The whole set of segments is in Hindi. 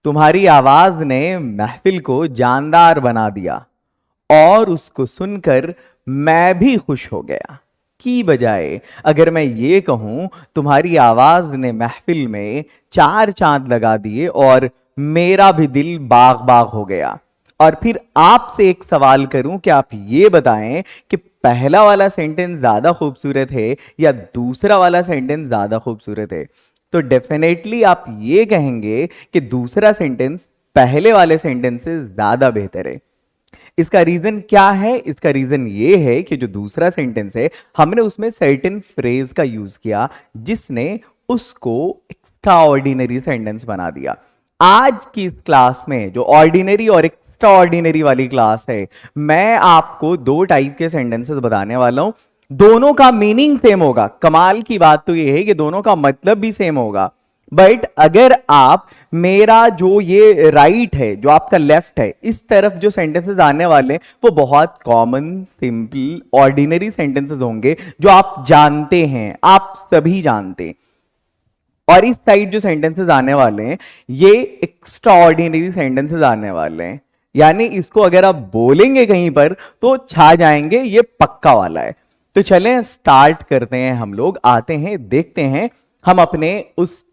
तुम्हारी आवाज ने महफिल को जानदार बना दिया और उसको सुनकर मैं भी खुश हो गया। की बजाय अगर मैं ये कहूं तुम्हारी आवाज ने महफिल में चार चांद लगा दिए और मेरा भी दिल बाग बाग हो गया। और फिर आपसे एक सवाल करूं कि आप ये बताएं कि पहला वाला सेंटेंस ज्यादा खूबसूरत है या दूसरा वाला सेंटेंस ज्यादा खूबसूरत है। तो डेफिनेटली आप ये कहेंगे कि दूसरा सेंटेंस पहले वाले सेंटेंस से ज्यादा बेहतर है। इसका रीजन क्या है? इसका रीजन ये है कि जो दूसरा सेंटेंस है हमने उसमें सर्टेन फ्रेज का यूज किया जिसने उसको एक्स्ट्रा ऑर्डिनरी सेंटेंस बना दिया। आज की इस क्लास में जो ऑर्डिनरी और एक्स्ट्रा ऑर्डिनरी वाली क्लास है, मैं आपको दो टाइप के सेंटेंसेस बताने वाला हूं। दोनों का मीनिंग सेम होगा। कमाल की बात तो यह है कि दोनों का मतलब भी सेम होगा। बट अगर आप मेरा जो ये राइट है, जो आपका लेफ्ट है, इस तरफ जो सेंटेंसेस आने वाले वो बहुत कॉमन, सिंपल, ऑर्डिनरी सेंटेंसेस होंगे जो आप जानते हैं, आप सभी जानते हैं। और इस साइड जो सेंटेंसेस आने वाले हैं ये एक्स्ट्रा ऑर्डिनरी सेंटेंसेस आने वाले हैं। यानी इसको अगर आप बोलेंगे कहीं पर तो छा जाएंगे, ये पक्का वाला है। तो चलें स्टार्ट करते हैं। हम लोग आते हैं, देखते हैं हम अपने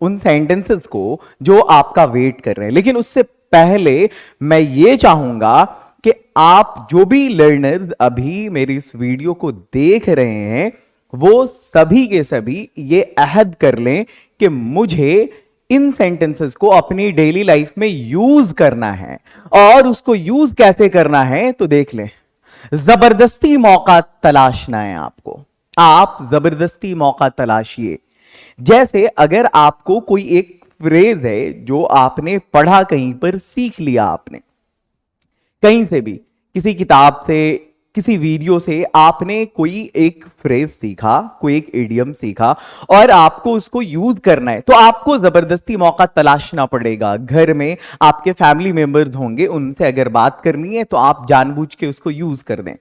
उन सेंटेंसेस को जो आपका वेट कर रहे हैं। लेकिन उससे पहले मैं ये चाहूंगा कि आप जो भी लर्नर्स अभी मेरी इस वीडियो को देख रहे हैं वो सभी के सभी ये अहद कर लें कि मुझे इन सेंटेंसेस को अपनी डेली लाइफ में यूज करना है। और उसको यूज कैसे करना है तो देख लें। जबरदस्ती मौका तलाशना है आपको। आप जबरदस्ती मौका तलाशिए। जैसे अगर आपको कोई एक फ्रेज है जो आपने पढ़ा, कहीं पर सीख लिया, आपने कहीं से भी, किसी किताब से, किसी वीडियो से आपने कोई एक फ्रेज सीखा, कोई एक इडियम सीखा और आपको उसको यूज करना है, तो आपको जबरदस्ती मौका तलाशना पड़ेगा। घर में आपके फैमिली मेंबर्स होंगे, उनसे अगर बात करनी है तो आप जानबूझ के उसको यूज कर दें।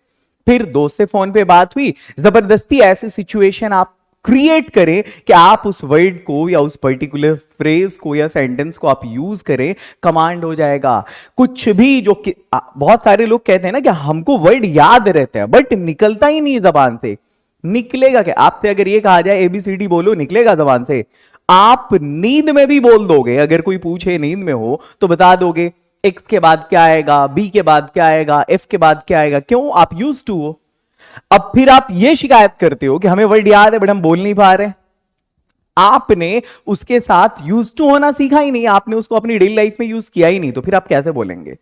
फिर दोस्त से फोन पे बात हुई, जबरदस्ती ऐसी सिचुएशन आप क्रिएट करें कि आप उस वर्ड को या उस पर्टिकुलर फ्रेज को या सेंटेंस को आप यूज करें, कमांड हो जाएगा। कुछ भी जो बहुत सारे लोग कहते हैं ना कि हमको वर्ड याद रहता है बट निकलता ही नहीं जबान से। निकलेगा क्या? आपसे अगर ये कहा जाए ABCD बोलो, निकलेगा जबान से? आप नींद में भी बोल दोगे। अगर कोई पूछे नींद में हो तो बता दोगे X के बाद क्या आएगा, B के बाद क्या आएगा, F के बाद क्या आएगा। क्यों? आप यूज्ड टू हो। अब फिर आप ये शिकायत करते हो कि हमें वर्ड याद है बट हम बोल नहीं पा रहे। आपने उसके साथ यूज टू होना सीखा ही नहीं, आपने उसको अपनी डेली लाइफ में यूज किया ही नहीं, तो फिर आप कैसे बोलेंगे?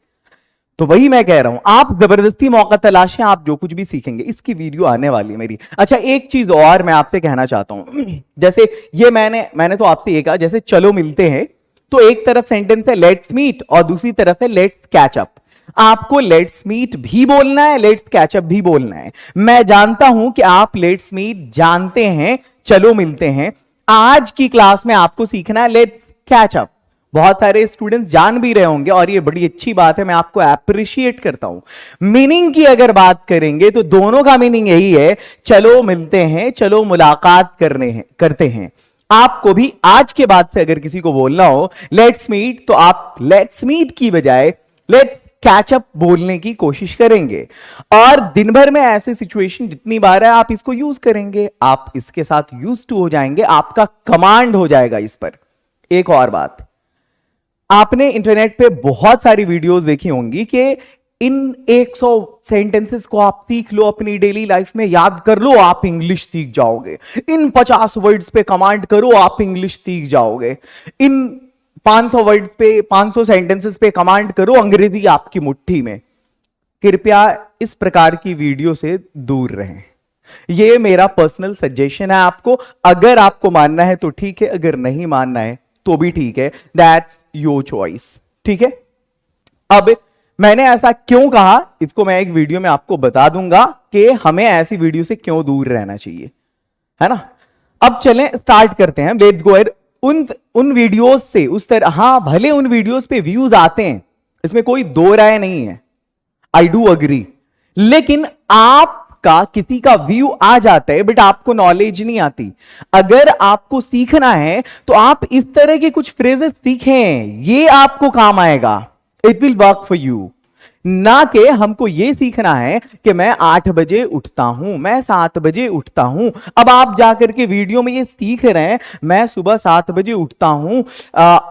तो वही मैं कह रहा हूं, आप जबरदस्ती मौका तलाशें। आप जो कुछ भी सीखेंगे, इसकी वीडियो आने वाली है मेरी। अच्छा, एक चीज और मैं आपसे कहना चाहता हूं। जैसे ये मैंने तो आपसे ये कहा, जैसे चलो मिलते हैं, तो एक तरफ सेंटेंस है लेट्स मीट और दूसरी तरफ है लेट्स कैच अप। आपको लेट्स मीट भी बोलना है, लेट्स कैचअप भी बोलना है। मैं जानता हूं कि आप लेट्स मीट जानते हैं, चलो मिलते हैं। आज की क्लास में आपको सीखना है लेट्स कैचअप। बहुत सारे स्टूडेंट्स जान भी रहे होंगे और ये बड़ी अच्छी बात है, मैं आपको अप्रिशिएट करता हूं। मीनिंग की अगर बात करेंगे तो दोनों का मीनिंग यही है, चलो मिलते हैं, चलो मुलाकात करते हैं। आपको भी आज के बाद से अगर किसी को बोलना हो लेट्स मीट, तो आप लेट्स मीट की बजाय लेट्स कैचअप बोलने की कोशिश करेंगे। और दिन भर में ऐसे सिचुएशन जितनी बार है आप इसको यूज करेंगे, आप इसके साथ यूज टू हो जाएंगे, आपका कमांड हो जाएगा इस पर। एक और बात, आपने इंटरनेट पे बहुत सारी वीडियोस देखी होंगी कि इन 100 सेंटेंसेस को आप सीख लो, अपनी डेली लाइफ में याद कर लो, आप इंग्लिश सीख जाओगे। इन 50 वर्ड्स पे कमांड करो, आप इंग्लिश सीख जाओगे। इन 500 वर्ड्स पे, 500 सेंटेंसेस पे कमांड करो, अंग्रेजी आपकी मुट्ठी में। कृपया इस प्रकार की वीडियो से दूर रहें। यह मेरा पर्सनल सजेशन है आपको। अगर आपको मानना है तो ठीक है, अगर नहीं मानना है तो भी ठीक है, दैट्स योर चॉइस। ठीक है, अब मैंने ऐसा क्यों कहा इसको मैं एक वीडियो में आपको बता दूंगा कि हमें ऐसी वीडियो से क्यों दूर रहना चाहिए, है ना। अब चलें स्टार्ट करते हैं। Let's go ahead. उन वीडियोस से उस तरह, हां भले उन वीडियोस पे व्यूज आते हैं, इसमें कोई दो राय नहीं है, आई डू अग्री। लेकिन आप आपका किसी का व्यू आ जाता है बट आपको नॉलेज नहीं आती। अगर आपको सीखना है तो आप इस तरह के कुछ फ्रेजेस सीखें, ये आपको काम आएगा, it will work for you. ना कि हमको यह सीखना है कि मैं 8 बजे उठता हूं, मैं 7 बजे उठता हूं। अब आप जाकर के वीडियो में ये सीख रहे हैं, मैं सुबह 7 बजे उठता हूं,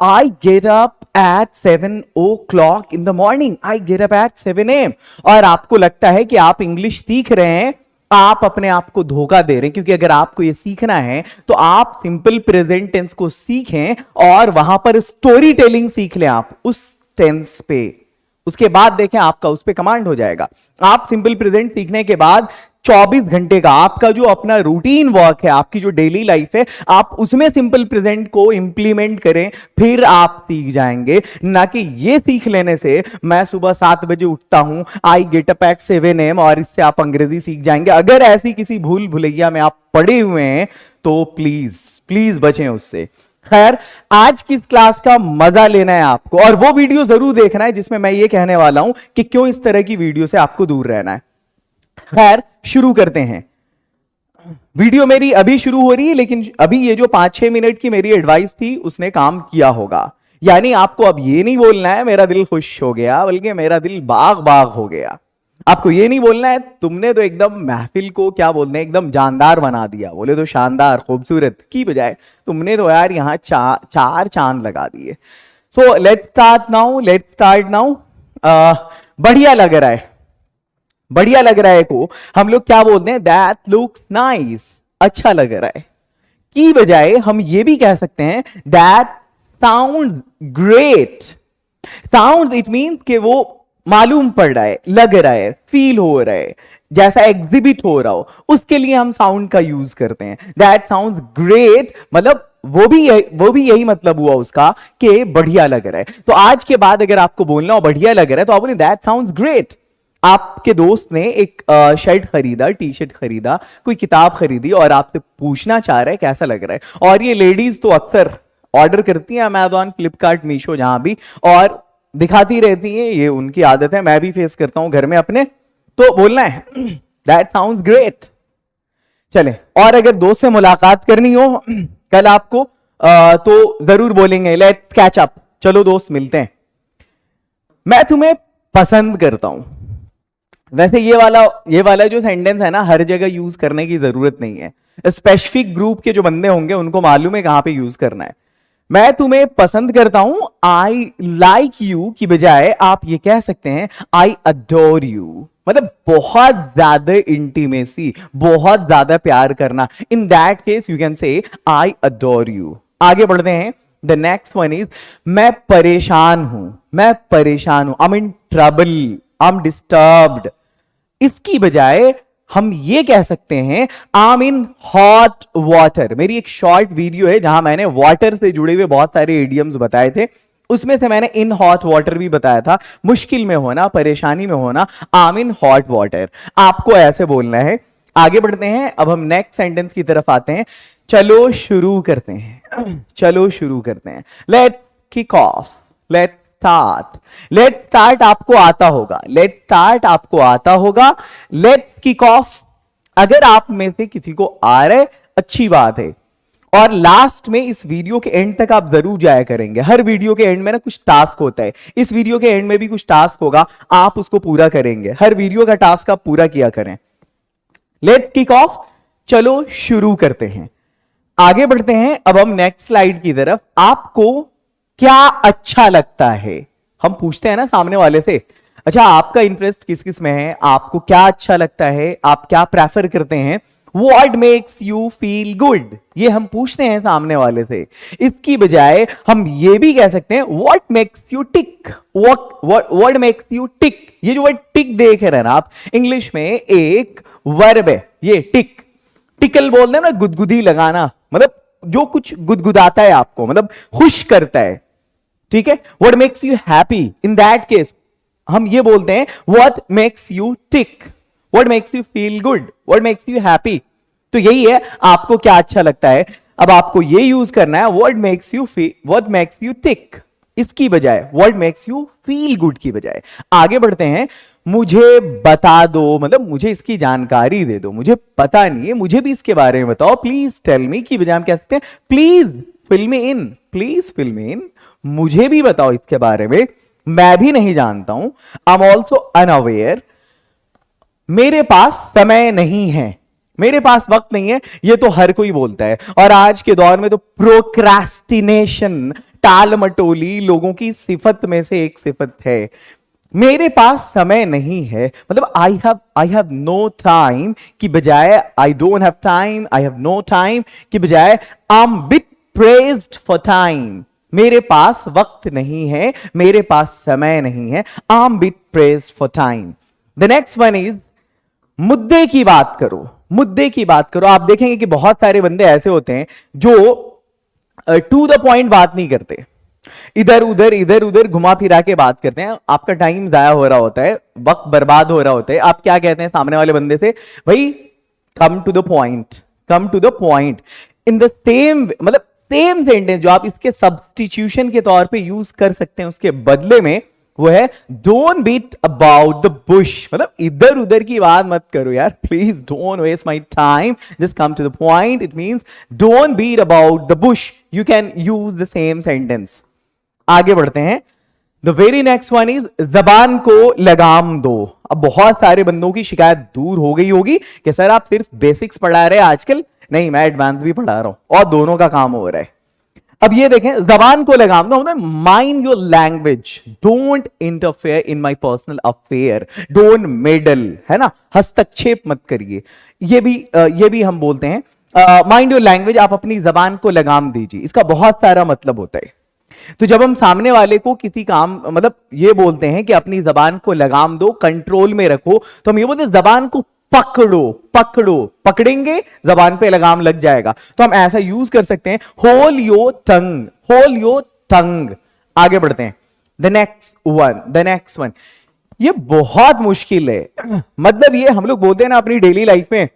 I get up at 7 o'clock in the morning, I get up at 7 AM, और आपको लगता है कि आप इंग्लिश सीख रहे हैं। आप अपने आप को धोखा दे रहे हैं, क्योंकि अगर आपको यह सीखना है तो आप सिंपल प्रेजेंट टेंस को सीखें और वहां पर स्टोरी टेलिंग सीख लें आप उस टेंस पे। उसके बाद देखें आपका उस पे कमांड हो जाएगा। आप सिंपल प्रेजेंट सीखने के बाद 24 घंटे का आपका जो अपना रूटीन वर्क है, आपकी जो डेली लाइफ है, आप उसमें सिंपल प्रेजेंट को इंप्लीमेंट करें, फिर आप सीख जाएंगे। ना कि ये सीख लेने से मैं सुबह 7 बजे उठता हूं, I get up at 7 AM, और इससे आप अंग्रेजी सीख जाएंगे। अगर ऐसी किसी भूल भुलैया में आप पड़े हुए हैं तो प्लीज प्लीज बचें उससे। खैर, आज की क्लास का मजा लेना है आपको, और वो वीडियो जरूर देखना है जिसमें मैं ये कहने वाला हूं कि क्यों इस तरह की वीडियो से आपको दूर रहना है। खैर, शुरू करते हैं। वीडियो मेरी अभी शुरू हो रही है, लेकिन अभी ये जो 5-6 मिनट की मेरी एडवाइस थी उसने काम किया होगा। यानी आपको अब ये नहीं बोलना है मेरा दिल खुश हो गया, बल्कि मेरा दिल बाग बाग हो गया। आपको ये नहीं बोलना है तुमने तो एकदम महफिल को क्या बोलते हैं एकदम जानदार बना दिया, बोले तो शानदार खूबसूरत की बजाय तुमने तो यार यहां चार चांद लगा दिए। So let's start now, let's start now. बढ़िया लग रहा है, बढ़िया लग रहा है को हम लोग क्या बोलते हैं, दैट लुक्स नाइस, अच्छा लग रहा है की बजाय हम ये भी कह सकते हैं that sounds great. Sounds it means कि वो मालूम पड़ रहा है, लग रहा है, फील हो रहा है, जैसा एग्जिबिट हो रहा हो, उसके लिए हम साउंड का यूज करते हैं। दैट साउंड्स ग्रेट, मतलब वो भी यही मतलब हुआ उसका कि बढ़िया लग रहा है। तो आज के बाद अगर आपको बोलना हो बढ़िया लग रहा है तो आप बोले दैट साउंड्स ग्रेट। आपके दोस्त ने एक शर्ट खरीदा, टी शर्ट खरीदा, कोई किताब खरीदी और आपसे पूछना चाह रहा है कैसा लग रहा है। और ये लेडीज तो अक्सर ऑर्डर करती हैं अमेज़न, फ्लिपकार्ट, मीशो, जहां भी, और दिखाती रहती हैं, ये उनकी आदत है, मैं भी फेस करता हूं घर में अपने। तो बोलना है दैट साउंड्स ग्रेट। चले, और अगर दोस्त से मुलाकात करनी हो कल आपको तो जरूर बोलेंगे लेट्स कैच अप, चलो दोस्त मिलते हैं, मैं तुम्हें पसंद करता हूं। वैसे ये वाला जो सेंटेंस है ना, हर जगह यूज करने की जरूरत नहीं है। स्पेसिफिक ग्रुप के जो बंदे होंगे उनको मालूम है कहां पे यूज करना है। मैं तुम्हें पसंद करता हूं, आई लाइक यू की बजाय आप ये कह सकते हैं आई अडोर यू, मतलब बहुत ज्यादा इंटीमेसी, बहुत ज्यादा प्यार करना। In that case you can say I adore you. आगे बढ़ते हैं। द नेक्स्ट वन इज मैं परेशान हूं, मैं परेशान हूं, I M in trouble, I am disturbed. इसकी बजाय हम ये कह सकते हैं I am in hot water. मेरी एक शॉर्ट वीडियो है जहां मैंने वाटर से जुड़े हुए बहुत सारे इडियम्स बताए थे, उसमें से मैंने इन हॉट वाटर भी बताया था। मुश्किल में होना, परेशानी में होना, I am in hot water, आपको ऐसे बोलना है। आगे बढ़ते हैं, अब हम नेक्स्ट सेंटेंस की तरफ आते हैं। चलो शुरू करते हैं, चलो शुरू करते हैं। Let's kick off, let's start. Let's start आपको आता होगा, लेट्स स्टार्ट आपको आता होगा, लेट्स किक ऑफ अगर आप में से किसी को आ रहा है अच्छी बात है। और लास्ट में इस वीडियो के एंड तक आप जरूर जाया करेंगे। हर वीडियो के एंड में ना कुछ टास्क होता है, इस वीडियो के एंड में भी कुछ टास्क होगा, आप उसको पूरा करेंगे। हर वीडियो का टास्क आप पूरा किया करें। लेट्स किक ऑफ, चलो शुरू करते हैं। आगे बढ़ते हैं, अब हम नेक्स्ट स्लाइड की तरफ। आपको क्या अच्छा लगता है, हम पूछते हैं ना सामने वाले से, अच्छा आपका इंटरेस्ट किस किस में है, आपको क्या अच्छा लगता है, आप क्या प्रेफर करते हैं, what makes you feel good, ये हम पूछते हैं सामने वाले से। इसकी बजाय हम ये भी कह सकते हैं what makes you tick, what makes you tick. ये जो वर्ड टिक देख रहे हैं ना आप, इंग्लिश में एक वर्ब है ये टिक। टिकल बोलते हैं ना, गुदगुदी लगाना, मतलब जो कुछ गुदगुदाता है आपको, मतलब खुश करता है, ठीक है। What makes you happy, in that case हम ये बोलते हैं what makes you tick, what makes you feel good, what makes you happy. तो यही है, आपको क्या अच्छा लगता है। अब आपको ये यूज करना है व्हाट मेक्स यू टिक। इसकी बजाय what makes you feel good की बजाय आगे बढ़ते हैं, मुझे बता दो, मतलब मुझे इसकी जानकारी दे दो, मुझे पता नहीं है, मुझे भी इसके बारे में बताओ, प्लीज टेल मी की बजाय हम कह सकते हैं please fill me in, please fill me in, मुझे भी बताओ इसके बारे में, मैं भी नहीं जानता हूं, आई एम ऑल्सो अनअवेयर, मेरे पास समय नहीं है, मेरे पास वक्त नहीं है, ये तो हर कोई बोलता है। और आज के दौर में तो प्रोक्रास्टिनेशन, टाल मटोली लोगों की सिफत में से एक सिफत है। मेरे पास समय नहीं है मतलब आई हैव नो टाइम की बजाय I don't have time, I have no time की बजाय I am bit pressed for time, मेरे पास वक्त नहीं है, मेरे पास समय नहीं है, I am bit pressed for time. The next one is मुद्दे की बात करो, मुद्दे की बात करो। आप देखेंगे कि बहुत सारे बंदे ऐसे होते हैं जो टू द पॉइंट बात नहीं करते, इधर उधर घुमा फिरा के बात करते हैं, आपका टाइम जाया हो रहा होता है, वक्त बर्बाद हो रहा होता है। आप क्या कहते हैं सामने वाले बंदे से, भाई come to the point, come to the point. In the same मतलब सेम सेंटेंस जो आप इसके सब्स्टिट्यूशन के तौर पे यूज कर सकते हैं, उसके बदले में वो है don't beat about the bush, मतलब इधर उधर की बात मत करो यार, please don't waste my time, just come to the point. It means don't beat about the bush, you can use the same sentence. आगे बढ़ते हैं, the very next one is जबान को लगाम दो। अब बहुत सारे बंदों की शिकायत दूर हो गई होगी कि सर आप सिर्फ बेसिक्स पढ़ा रहे हैं आजकल, नहीं मैं एडवांस भी पढ़ा रहा हूं और दोनों का काम हो रहा है। अब ये देखें, जबान को लगाम दो मतलब mind your language, don't interfere in my personal affair, don't medal, है ना, हस्तक्षेप मत करिए। ये भी हम बोलते हैं माइंड योर लैंग्वेज, आप अपनी जबान को लगाम दीजिए। इसका बहुत सारा मतलब होता है। तो जब हम सामने वाले को किसी काम मतलब ये बोलते हैं कि अपनी जबान को लगाम दो, कंट्रोल में रखो, तो हम ये बोलते हैं जबान को पकड़ो, पकड़ो, पकड़ेंगे जबान पे लगाम लग जाएगा। तो हम ऐसा यूज कर सकते हैं, hold your tongue, hold your tongue. आगे बढ़ते हैं, द नेक्स्ट वन, ये बहुत मुश्किल है। मतलब ये हम लोग बोलते हैं ना अपनी डेली लाइफ में,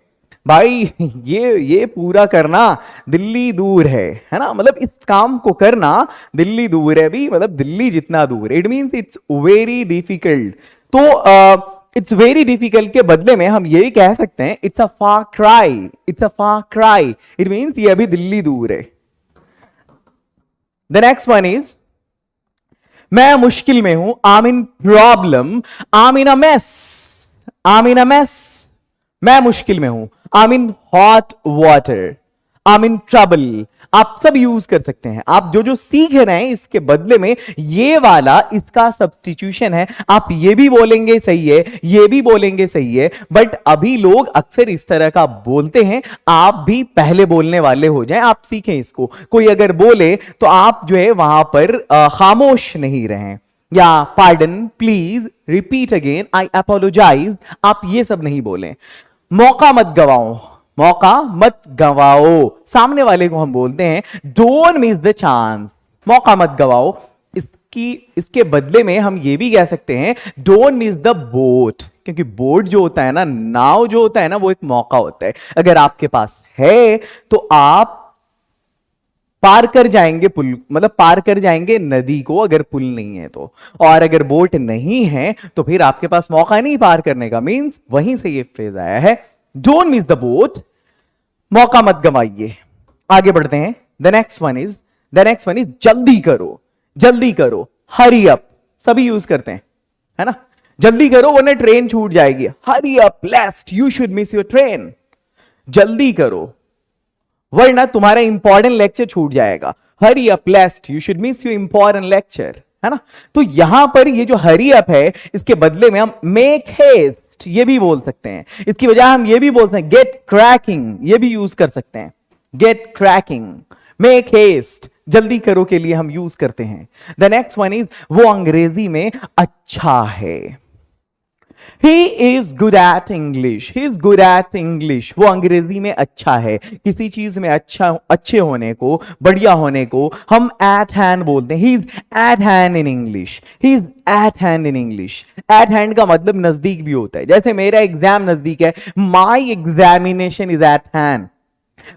भाई ये पूरा करना दिल्ली दूर है ना, मतलब इस काम को करना दिल्ली दूर है भी, मतलब दिल्ली जितना दूर, it means it's very difficult. तो इट्स वेरी डिफिकल्ट के बदले में हम यही कह सकते हैं it's a far cry, it's a far cry, it means ये अभी दिल्ली दूर है। द नेक्स्ट वन इज मैं मुश्किल में हूं, I M in problem, I am in a mess, I am in a mess, मैं मुश्किल में हूं, I M in hot water, I am in trouble. आप सब यूज कर सकते हैं, आप जो जो सीख रहे हैं इसके बदले में ये वाला इसका सब्स्टिट्यूशन है। आप ये भी बोलेंगे सही है, ये भी बोलेंगे सही है, बट अभी लोग अक्सर इस तरह का बोलते हैं। आप भी पहले बोलने वाले हो जाएं, आप सीखें इसको। कोई अगर बोले तो आप जो है वहां पर खामोश नहीं रहें, या pardon, please, repeat again, I apologize, आप ये सब नहीं बोलें। मौका मत गवाओ, मौका मत गवाओ, सामने वाले को हम बोलते हैं डोंट मिस द चांस, मौका मत गवाओ। इसके बदले में हम ये भी कह सकते हैं डोंट मिस द बोट, क्योंकि बोट जो होता है ना, नाव जो होता है ना, वो एक मौका होता है। अगर आपके पास है तो आप पार कर जाएंगे पुल, मतलब पार कर जाएंगे नदी को अगर पुल नहीं है तो, और अगर बोट नहीं है तो फिर आपके पास मौका नहीं पार करने का। मींस वहीं से ये फ्रेज आया है, डोंट मिस द बोट, मौका मत गवाइए। आगे बढ़ते हैं, द नेक्स्ट वन इज जल्दी करो, जल्दी करो, हरी अप, सभी यूज करते हैं, है ना, जल्दी करो वरना ट्रेन छूट जाएगी, hurry up लेस्ट you should miss your train, जल्दी करो वरना तुम्हारा इंपॉर्टेंट लेक्चर छूट जाएगा, hurry up लेस्ट you should miss your important lecture, है ना। तो यहां पर ये जो हरी अप है इसके बदले में हम मेक हेस्ट ये भी बोल सकते हैं, इसकी वजह हम ये भी बोलते हैं गेट क्रैकिंग, ये भी यूज कर सकते हैं, गेट क्रैकिंग, मेक हेस्ट, जल्दी करो के लिए हम यूज करते हैं। द नेक्स्ट वन इज वो अंग्रेजी में अच्छा है, He is good at English, he is good at English, वो अंग्रेजी में अच्छा है। किसी चीज में अच्छे होने को, बढ़िया होने को हम at hand बोलते हैं, he is at hand in English, he is at hand in English। at hand का मतलब नजदीक भी होता है, जैसे मेरा एग्जाम नजदीक है, my examination is at hand,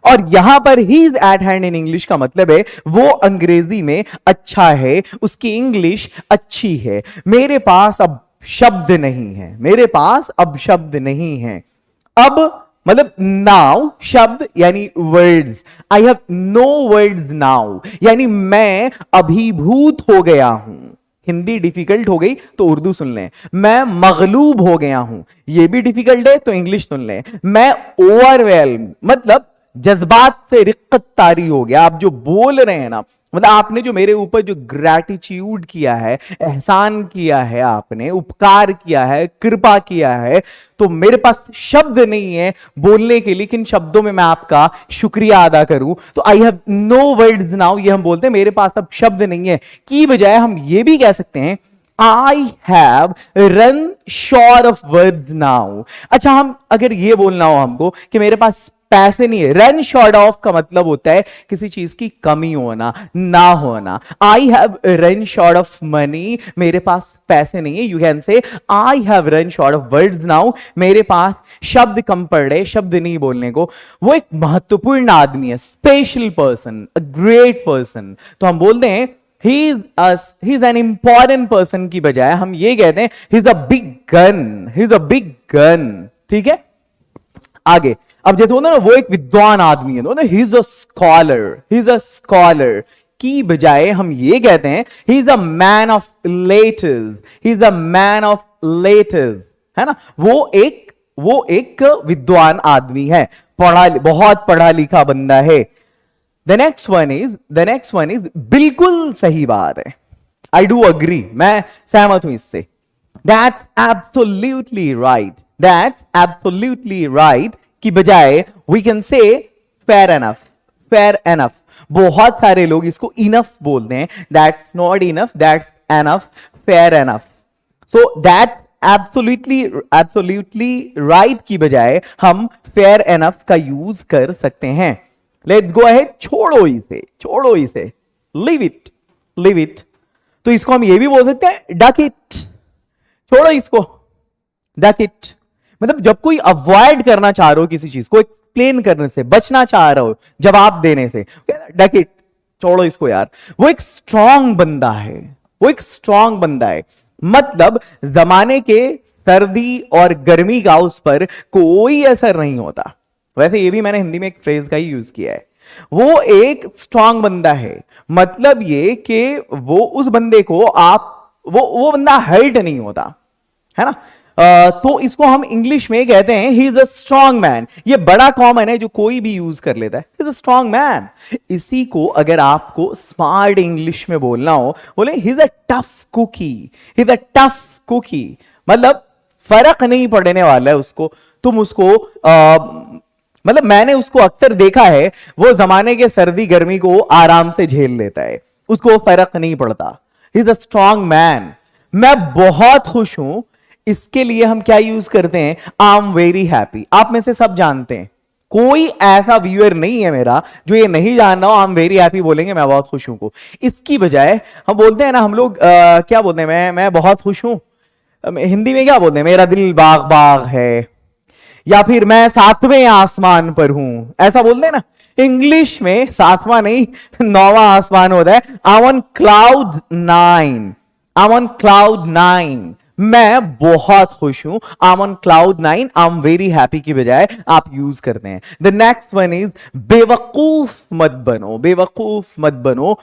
और यहां पर he is eight hand in English का मतलब है वो अंग्रेजी में अच्छा है, उसकी इंग्लिश अच्छी है। मेरे पास अब शब्द नहीं है, मेरे पास अब शब्द नहीं है। अब मतलब नाउ शब्द यानी words, I have no words now, यानी मैं अभिभूत हो गया हूं। हिंदी डिफिकल्ट हो गई तो उर्दू सुन लें। मैं मगलूब हो गया हूं, ये भी डिफिकल्ट है तो इंग्लिश सुन लें। मैं ओवरवेल्म मतलब जज्बात से रिक्कत तारी हो गया। आप जो बोल रहे हैं ना, मतलब आपने जो मेरे ऊपर जो ग्रैटिट्यूड किया है, एहसान किया है, आपने उपकार किया है, कृपा किया है, तो मेरे पास शब्द नहीं है बोलने के लिए किन शब्दों में मैं आपका शुक्रिया अदा करूं। तो I have no words now, ये हम बोलते हैं मेरे पास अब शब्द नहीं है की बजाय हम ये भी कह सकते हैं I have run short of words now. अच्छा, हम अगर ये बोलना हो हमको कि मेरे पास पैसे नहीं है, रन शॉर्ट ऑफ का मतलब होता है किसी चीज की कमी होना, ना होना। I have run short of money, मेरे पास पैसे नहीं है। You can say I have run short of words now, मेरे पास शब्द कम पड़ रहे, शब्द नहीं बोलने को। वो एक महत्वपूर्ण आदमी है, special person, a great person. तो हम बोलते हैं he is an important person की बजाय हम ये कहते हैं he is a big gun, he is a big gun। ठीक है, आगे अब जैसे बोलते हैं ना वो एक विद्वान आदमी है, तो ही is a scholar, he is a scholar की बजाय हम ये कहते हैं ही is a man of letters, he is a man of letters, है ना। वो एक विद्वान आदमी है, बहुत पढ़ा लिखा बंदा है। द नेक्स्ट वन इज बिल्कुल सही बात है, आई डू अग्री, मैं सहमत हूं इससे। That's absolutely right, that's absolutely right की बजाय we can say fair enough, fair enough. बहुत सारे लोग इसको इनफ बोलते हैं, that's not enough, that's enough, fair enough. So that's absolutely right की बजाय हम फेयर एनफ का यूज कर सकते हैं। लेट्स गो अहेड, छोड़ो इसे, लीव इट। तो इसको हम ये भी बोल सकते हैं डक इट, छोड़ो इसको, डक इट। मतलब जब कोई अवॉइड करना चाह रहे हो किसी चीज को, एक्सप्लेन करने से, बचना चाह रहे हो जवाब देने से, डक इट, छोड़ो इसको यार। वो एक स्ट्रांग बंदा है, वो एक स्ट्रांग बंदा है। मतलब जमाने के सर्दी और गर्मी का उस पर कोई असर नहीं होता। वैसे ये भी मैंने हिंदी में एक फ्रेज का ही यूज किया है, वो एक स्ट्रांग बंदा है। मतलब ये कि वो उस बंदे को आप वो बंदा हर्ट नहीं होता, है ना। तो इसको हम इंग्लिश में कहते हैं ही इज अ स्ट्रांग मैन। ये बड़ा कॉमन है जो कोई भी यूज कर लेता है, he is a strong man. इसी को अगर आपको स्मार्ट इंग्लिश में बोलना हो, बोले he is a tough cookie, he is a tough cookie. मतलब फर्क नहीं पड़ने वाला है उसको, तुम उसको मतलब मैंने उसको अक्सर देखा है, वो जमाने के सर्दी गर्मी को आराम से झेल लेता है, उसको फर्क नहीं पड़ता। ही इज अ स्ट्रांग मैन। मैं बहुत खुश हूं, इसके लिए हम क्या यूज करते हैं, आई एम वेरी हैप्पी। आप में से सब जानते हैं, कोई ऐसा व्यूअर नहीं है मेरा जो ये नहीं जान रहा हो आई एम वेरी हैप्पी बोलेंगे मैं बहुत खुश हूं को। इसकी बजाय हम बोलते हैं ना, हम लोग क्या बोलते हैं, मैं बहुत खुश हूं। हिंदी में क्या बोलते हैं, मेरा दिल बाग बाग है, या फिर मैं 7वें आसमान पर हूं, ऐसा बोलते हैं ना। इंग्लिश में 7वां नहीं 9वां आसमान होता है, I am on cloud 9, I am on cloud 9। मैं बहुत खुश हूं, I am on cloud 9, I am very happy की बजाय आप यूज करते हैं। द नेक्स्ट वन इज बेवकूफ मत बनो, बेवकूफ मत बनो,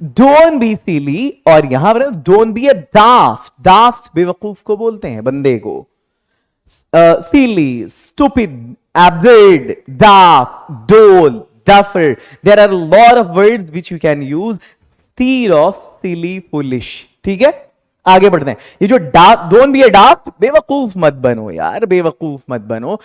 डोंट बी सिली। और यहां पर डोंट बी अ डाफ्ट, डाफ्ट बेवकूफ को बोलते हैं बंदे को। Silly, stupid, absurd, daft, dull, duffer. There are a lot of words which you can use instead of silly, foolish. ठीक है, आगे बढ़ते हैं। ये जो डोंट बी अ डाफ्ट, बेवकूफ मत बनो यार, बेवकूफ मत बनो।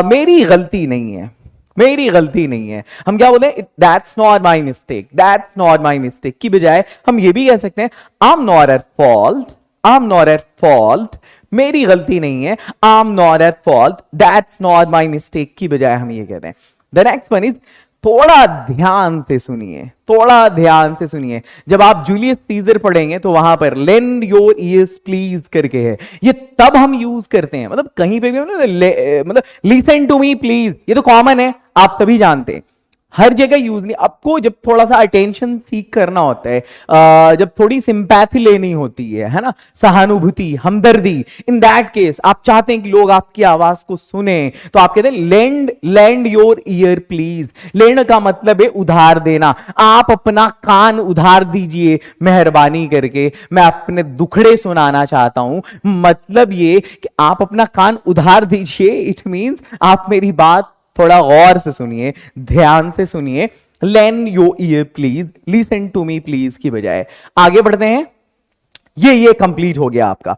मेरी गलती नहीं है, मेरी गलती नहीं है। हम क्या बोले, that's not my mistake, that's not my mistake की बजाय हम ये भी कह सकते हैं आई am not at fault, I am not at fault, मेरी गलती नहीं है, I am not at fault, that's not my mistake की बजाय हम ये कहते हैं। द नेक्स्ट वन इज, थोड़ा ध्यान से सुनिए, थोड़ा ध्यान से सुनिए। जब आप जूलियस सीजर पढ़ेंगे तो वहां पर लेंड योर ईयर्स प्लीज करके है, ये तब हम यूज करते हैं। मतलब कहीं पे भी मतलब लिसन टू मी प्लीज, ये तो कॉमन है, आप सभी जानते हैं। हर जगह यूज नहीं। आपको जब थोड़ा सा अटेंशन सीख करना होता है, जब थोड़ी सिंपैथी लेनी होती है ना, सहानुभूति, हमदर्दी, इन दैट केस आप चाहते हैं कि लोग आपकी आवाज को सुने, तो आप कहते हैं lend lend your ear please. Lend का मतलब है उधार देना। आप अपना कान उधार दीजिए मेहरबानी करके। मैं अपने दुखड़े सुनाना चाहता हूं, मतलब ये कि आप अपना कान उधार दीजिए। इट मींस आप मेरी बात थोड़ा गौर से सुनिए, ध्यान से सुनिए। Lend your ear please, listen to me please की बजाय। आगे बढ़ते हैं। ये कंप्लीट हो गया आपका।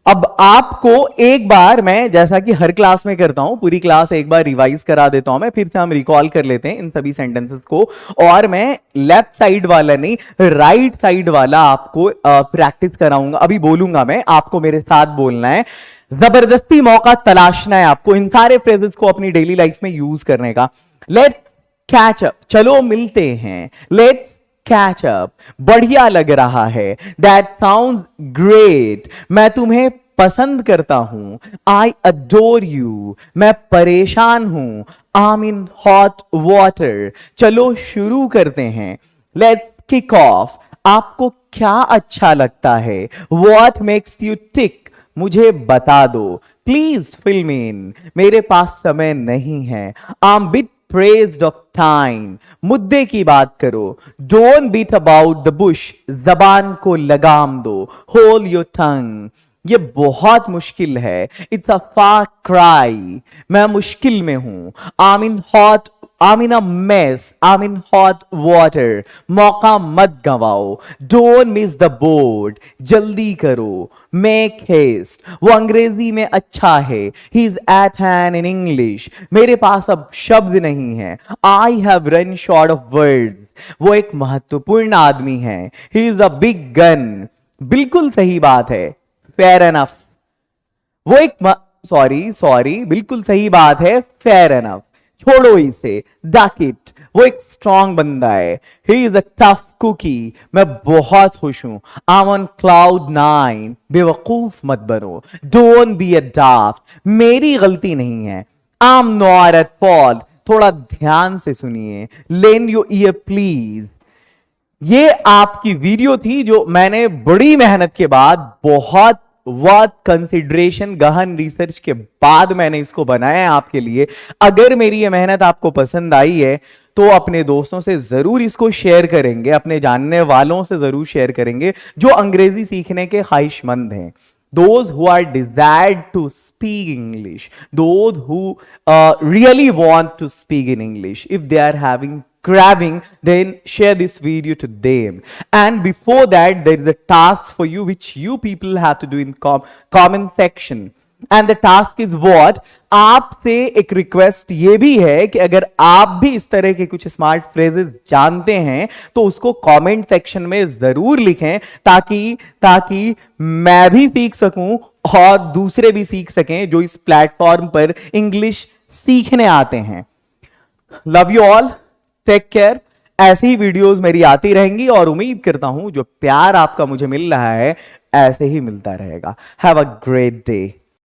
अब आपको एक बार मैं, जैसा कि हर क्लास में करता हूं, पूरी क्लास एक बार रिवाइज करा देता हूं मैं, फिर से हम रिकॉल कर लेते हैं इन सभी सेंटेंसेस को। और मैं लेफ्ट साइड वाला नहीं, राइट साइड वाला आपको प्रैक्टिस कराऊंगा। अभी बोलूंगा मैं, आपको मेरे साथ बोलना है। जबरदस्ती मौका तलाशना है आपको इन सारे फ्रेजेस को अपनी डेली लाइफ में यूज करने का। लेट्स कैच अप, चलो मिलते हैं। लेट्स कैच अप, बढ़िया लग रहा है। दैट साउंड्स ग्रेट, मैं तुम्हें पसंद करता हूं। आई अडोर यू, मैं परेशान हूं। I M in hot water, चलो शुरू करते हैं। लेट्स किक ऑफ, आपको क्या अच्छा लगता है। व्हाट मेक्स यू टिक, मुझे बता दो। प्लीज फिल मी इन, मेरे पास समय नहीं है। I am bit pressed of time, मुद्दे की बात करो। Don't beat about the bush, जबान को लगाम दो। होल्ड योर टंग, ये बहुत मुश्किल है। इट्स अ फार क्राई, मैं मुश्किल में हूं। I M in hot, I'm in a mess, I'm in hot water, मौका मत गवाओ। Don't miss the boat, जल्दी करो। Make haste, वो अंग्रेजी में अच्छा है। He is at hand in English, मेरे पास अब शब्द नहीं है। I have run short of words, वो एक महत्वपूर्ण आदमी है। He is a big gun, बिल्कुल सही बात है। Fair enough, वो एक सॉरी बिल्कुल सही बात है। Fair enough, छोड़ो इसे। डक इट, वो एक स्ट्रांग बंदा है। He is a tough cookie, मैं बहुत खुश हूं। I am on cloud nine, बेवकूफ मत बनो। डोंट बी अ डाफ्ट, मेरी गलती नहीं है। I am not at fault, थोड़ा ध्यान से सुनिए। Lend your ear please. ये आपकी वीडियो थी जो मैंने बड़ी मेहनत के बाद, बहुत वर्थ कंसिडरेशन, गहन रिसर्च के बाद मैंने इसको बनाया है आपके लिए। अगर मेरी ये मेहनत आपको पसंद आई है तो अपने दोस्तों से जरूर इसको शेयर करेंगे, अपने जानने वालों से जरूर शेयर करेंगे जो अंग्रेजी सीखने के ख्वाहिशमंद हैं। Those who are desired to speak English, those who really want to speak in English, if they are having craving, then share this video to them. And before that, there is a task for you which you people have to do in comment section. And the task is what? आपसे एक रिक्वेस्ट ये भी है कि अगर आप भी इस तरह के कुछ स्मार्ट फ्रेजेस जानते हैं तो उसको कमेंट सेक्शन में जरूर लिखें, ताकि मैं भी सीख सकूं और दूसरे भी सीख सकें जो इस प्लेटफॉर्म पर इंग्लिश सीखने आते हैं। Love you all, take care. ऐसी ही वीडियोस मेरी आती रहेंगी और उम्मीद करता हूं जो प्यार आपका मुझे मिल रहा है ऐसे ही मिलता रहेगा। Have a great day.